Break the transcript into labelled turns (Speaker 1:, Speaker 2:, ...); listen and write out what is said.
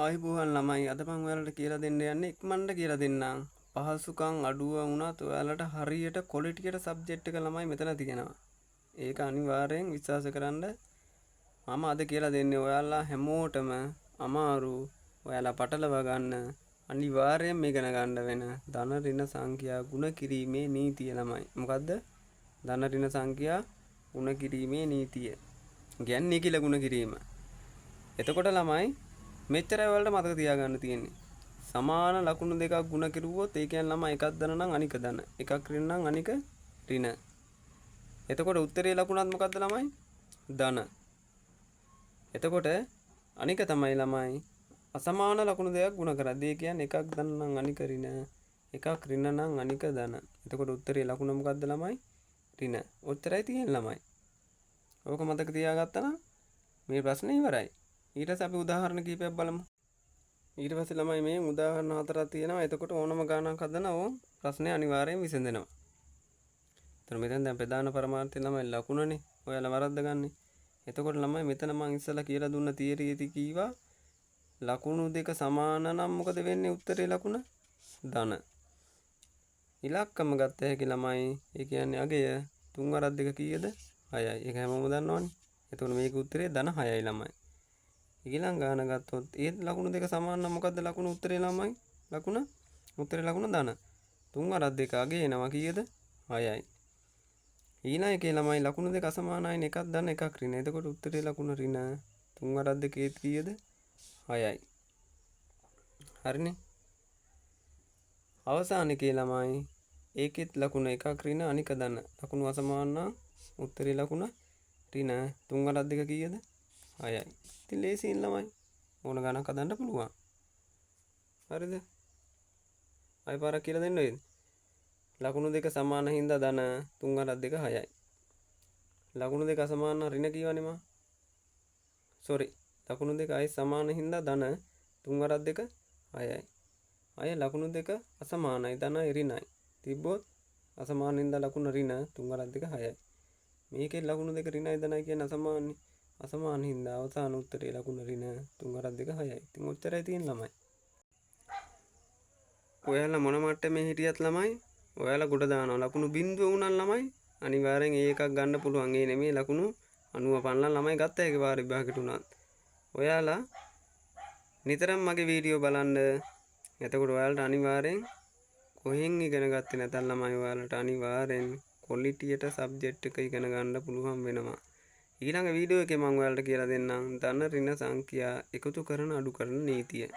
Speaker 1: ආයුබෝවන් ළමයි අද මම ඔයාලට කියලා දෙන්න යන්නේ ඉක්මනට කියලා දෙන්නම්. පහසුකම් අඩුව වුණත් ඔයාලට හරියට ක්වොලිටියට සබ්ජෙක්ට් එක ළමයි මෙතන තියෙනවා. ඒක අනිවාර්යෙන් විශ්වාස කරන්න. මම අද කියලා දෙන්නේ ඔයාලා හැමෝටම අමාරු ඔයාලා පටලව ගන්න අනිවාර්යෙන් ඉගෙන ගන්න වෙන ධන ඍණ සංඛ්‍යා ගුණ කිරීමේ නීතිය ළමයි. මොකද්ද? ධන ඍණ සංඛ්‍යා ගුණ කිරීමේ නීතිය. කියන්නේ කියලා ගුණ කිරීම. එතකොට ළමයි මෙච්චරයි ඔයාලට මතක තියාගන්න තියෙන්නේ. සමාන ලකුණු දෙකක් ගුණ කෙරුවොත් ඒ කියන්නේ ළමයි එකක් ධන නම් අනික ධන. එකක් ඍණ නම් අනික ඍණ. එතකොට උත්තරේ ලකුණත් මොකද්ද ළමයි? ධන. එතකොට අනික තමයි ළමයි අසමාන ලකුණු දෙකක් ගුණ කරද්දී ඒ කියන්නේ එකක් ධන නම් අනික ඍණ. එකක් ඍණ නම් අනික ධන. එතකොට උත්තරේ ලකුණ මොකද්ද ළමයි? ඍණ. ඔච්චරයි තියෙන්නේ ළමයි. ඕක මතක තියාගත්තා නම් මේ ප්‍රශ්නේ ඉවරයි. ඊට පස්සේ අපි උදාහරණ කීපයක් බලමු. ඊට පස්සේ ළමයි මේ උදාහරණ හතරක් තියෙනවා. එතකොට ඕනම ගණනක් හදන ඕ ප්‍රශ්නේ අනිවාර්යෙන් විසඳෙනවා. එතන මෙතෙන් දැන් ප්‍රධාන පරමාර්ථය ළමයි ලකුණනේ. ඔයාලා වරද්දගන්නේ. එතකොට ළමයි මෙතන මම ඉස්සලා කියලා දුන්න තියරියේදී කීවා ලකුණු දෙක සමාන නම් මොකද වෙන්නේ උත්තරේ ලකුණ? ධන. ඉලක්කම ගත්ත හැකි ළමයි ඒ කියන්නේ අගය 3/2 කීයද? 6යි. ඒක හැමෝම දන්නවනේ. එතකොට මේක උත්තරේ ධන 6යි ළමයි. ඊළඟ ගාන ගත්තොත් ඒ ලකුණු දෙක සමාන නම් මොකද්ද ලකුණු උත්තරේ ළමයි? ලකුණ උත්තරේ ලකුණ ධන. 3/2 අගේ එනවා කීයද? 6යි. ඊළඟ එකේ ළමයි ලකුණු දෙක අසමානයිනේ එකක් ධන එකක් ඍණ. එතකොට උත්තරේ ලකුණ ඍණ 3/2 කීයද? 6යි. හරිනේ. අවසාන එකේ ළමයි ඒකෙත් ලකුණ එකක් ඍණ අනික ධන. ලකුණු අසමාන නම් උත්තරේ ලකුණ ඍණ 3/2 කීයද? 6යි. ඉතින් ලේසියෙන් ළමයි ඕන ගණනක් හදන්න පුළුවන්. හරිද? අය පාරක් කියලා දෙන්න වේද? ලකුණු දෙක සමාන හින්දා ධන 3/2 6යි. ලකුණු දෙක අසමාන ඍණ කියවනේ මම. sorry. ලකුණු දෙක අය සමාන හින්දා ධන 3/2 6යි. අය ලකුණු දෙක අසමානයි ධනයි ඍණයි. තිබ්බොත් අසමාන හින්දා ලකුණ ඍණ 3/2 6යි. මේකේ ලකුණු දෙක ඍණයි ධනයි කියන්නේ අසමානනේ. අසමාන හින්දා අවසාන උත්තරේ ලකුණ ඍණ 3/2 6යි. ඉතින් ඔච්චරයි තියෙන ළමයි. ඔයාලා මොන මට්ටමේ හිටියත් ළමයි ඔයාලා ගොඩ දානවා. ලකුණු බිඳුව වුණා ළමයි අනිවාර්යෙන් ඒකක් ගන්න පුළුවන්. ඒ නෙමෙයි ලකුණු 95 ළමයි ගත්ත එකේ වාර විභාගෙට උනත්. ඔයාලා නිතරම මගේ වීඩියෝ බලන්න. එතකොට ඔයාලට අනිවාර්යෙන් කොහෙන් ඉගෙන ගත්තේ නැතත් ළමයි ඔයාලට අනිවාර්යෙන් ක්වොලිටියට සබ්ජෙක්ට් එක ඉගෙන ගන්න පුළුවන් වෙනවා. ඊළඟ වීඩියෝ එකේ මම ඔයාලට කියලා දෙන්නම් ධන ඍණ සංඛ්‍යා එකතු කරන අඩු කරන නීතිය.